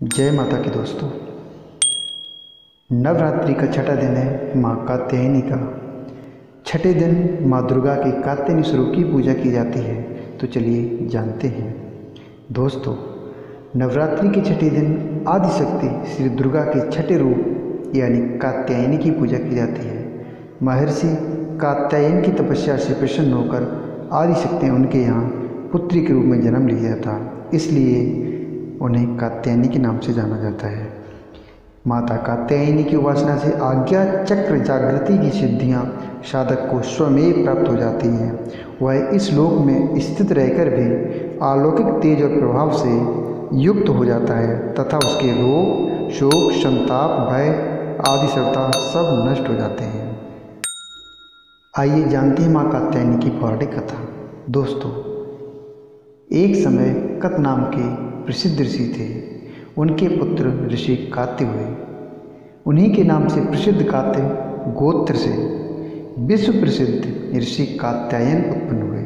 जय माता की दोस्तों। नवरात्रि का छठा दिन है माँ कात्यायनी का। छठे दिन माँ दुर्गा की कात्यायनी स्वरूप की पूजा की जाती है। तो चलिए जानते हैं। दोस्तों, नवरात्रि के छठे दिन आदिशक्ति श्री दुर्गा के छठे रूप यानी कात्यायनी की पूजा की जाती है। महर्षि कात्यायन की तपस्या से प्रसन्न होकर आदिशक्ति ने उनके यहाँ पुत्री के रूप में जन्म लिया था, इसलिए उन्हें कात्यायनी के नाम से जाना जाता है। माता कात्यायनी की उपासना से आज्ञा चक्र जागृति की सिद्धियां साधक को स्वमेव प्राप्त हो जाती हैं। वह इस लोक में स्थित रहकर भी अलौकिक तेज और प्रभाव से युक्त हो जाता है तथा उसके रोग, शोक, संताप, भय आदि सर्वथा सब नष्ट हो जाते हैं। आइए जानते हैं माँ कात्यायनी की पौराणिक कथा। दोस्तों, एक समय कत नाम के प्रसिद्ध ऋषि थे। उनके पुत्र ऋषि कात्य हुए। उन्हीं के नाम से प्रसिद्ध कात्य गोत्र से विश्व प्रसिद्ध ऋषि कात्यायन उत्पन्न हुए।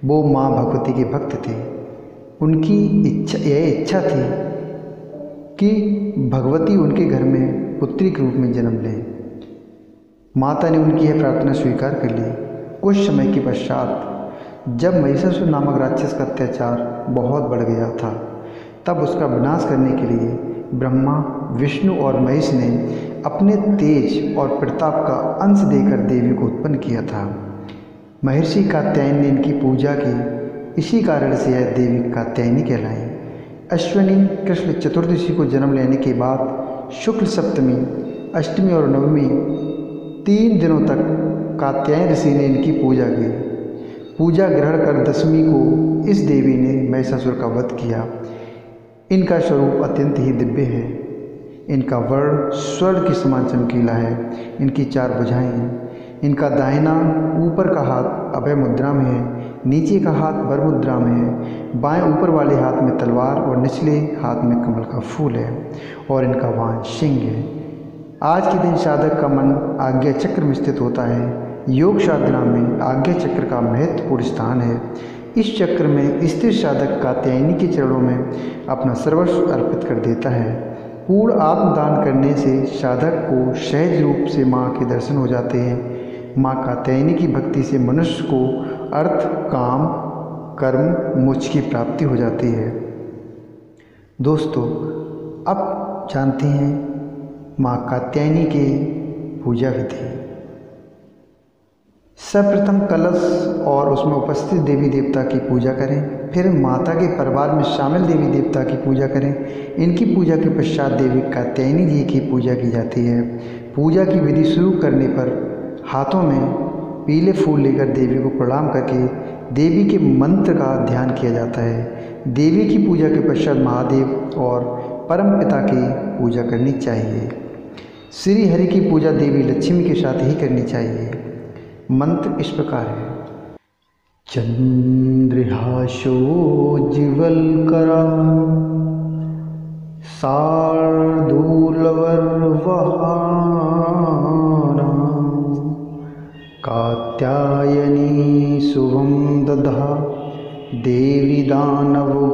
वो माँ भगवती के भक्त थे। उनकी यह इच्छा थी कि भगवती उनके घर में पुत्री के रूप में जन्म लें। माता ने उनकी यह प्रार्थना स्वीकार कर ली। कुछ समय के पश्चात जब महिषासुर नामक राक्षस का अत्याचार बहुत बढ़ गया था, तब उसका विनाश करने के लिए ब्रह्मा, विष्णु और महेश ने अपने तेज और प्रताप का अंश देकर देवी को उत्पन्न किया था। महर्षि कात्यायन ने इनकी पूजा की। इसी कारण से यह देवी कात्यायनी कहलाई। अश्विनी कृष्ण चतुर्दशी को जन्म लेने के बाद शुक्ल सप्तमी, अष्टमी और नवमी 3 दिनों तक कात्यायन ऋषि ने इनकी पूजा की। पूजा ग्रहण कर दशमी को इस देवी ने महिषासुर का वध किया। इनका स्वरूप अत्यंत ही दिव्य है। इनका वर्ण स्वर्ण के समान चमकीला है। इनकी 4 भुजाएं हैं। इनका दाहिना ऊपर का हाथ अभय मुद्रा में है, नीचे का हाथ वर मुद्रा में है, बाएं ऊपर वाले हाथ में तलवार और निचले हाथ में कमल का फूल है और इनका वाहन सिंह है। आज के दिन साधक का मन आज्ञा चक्र में स्थित होता है। योग साधना में आज्ञा चक्र का महत्वपूर्ण स्थान है। इस चक्र में स्थिर साधक कात्यायनी के चरणों में अपना सर्वस्व अर्पित कर देता है। पूर्ण आत्मदान करने से साधक को सहज रूप से माँ के दर्शन हो जाते हैं। माँ कात्यायनी की भक्ति से मनुष्य को अर्थ, काम, कर्म, मोक्ष की प्राप्ति हो जाती है। दोस्तों, अब जानते हैं माँ कात्यायनी के पूजा विधि। सर्वप्रथम कलश और उसमें उपस्थित देवी देवता की पूजा करें। फिर माता के परिवार में शामिल देवी देवता की पूजा करें। इनकी पूजा के पश्चात देवी कात्यायनी जी की पूजा की जाती है। पूजा की विधि शुरू करने पर हाथों में पीले फूल लेकर देवी को प्रणाम करके देवी के मंत्र का ध्यान किया जाता है। देवी की पूजा के पश्चात महादेव और परम पिता की पूजा करनी चाहिए। श्री हरि की पूजा देवी लक्ष्मी के साथ ही करनी चाहिए। मंत्र इस प्रकार है। चंद्रहासोज्ज्वलकरा शार्दूलवर्वहारा कात्यायनी शुभं दधा देवी दानवघातिनी।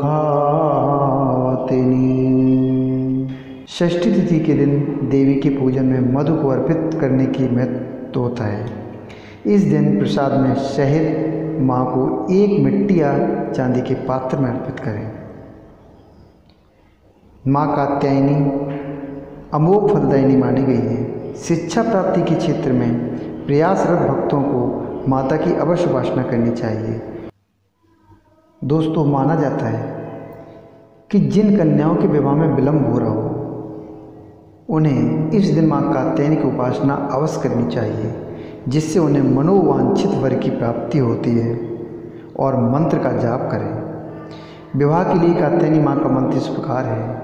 षष्ठी तिथि के दिन देवी के पूजन में मधु को अर्पित करने की महत्व होता है। इस दिन प्रसाद में शहद माँ को एक मिट्टी या चांदी के पात्र में अर्पित करें। माँ कात्यायनी अमोघ फलदायिनी मानी गई है। शिक्षा प्राप्ति के क्षेत्र में प्रयासरत भक्तों को माता की अवश्य उपासना करनी चाहिए। दोस्तों, माना जाता है कि जिन कन्याओं के विवाह में विलंब हो रहा हो, उन्हें इस दिन माँ कात्यायनी की उपासना अवश्य करनी चाहिए, जिससे उन्हें मनोवांछित वर की प्राप्ति होती है। और मंत्र का जाप करें। विवाह के लिए कात्यायनी माँ का मंत्र इस प्रकार है।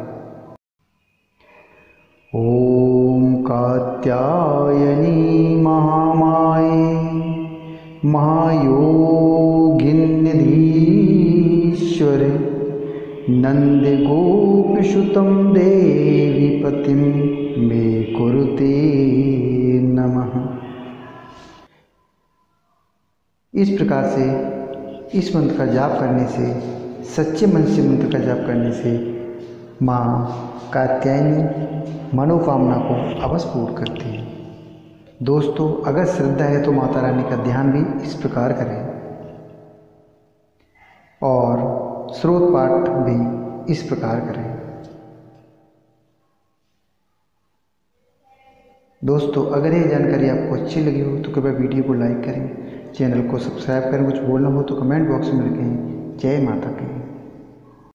ओम कात्यायनी महामाये महायोगिन्निधीश्वरे नंदगोपसुतं देवी पतिं मे कुरुते नमः। इस प्रकार से इस मंत्र का जाप करने से, सच्चे मन से मंत्र का जाप करने से माँ कात्यायनी मनोकामना को अवश्य पूर्ण करती है। दोस्तों, अगर श्रद्धा है तो माता रानी का ध्यान भी इस प्रकार करें और स्रोत पाठ भी इस प्रकार करें। दोस्तों, अगर ये जानकारी आपको अच्छी लगी हो तो कृपया वीडियो को लाइक करें, चैनल को सब्सक्राइब करें। कुछ बोलना हो तो कमेंट बॉक्स में लिखें। जय माता की।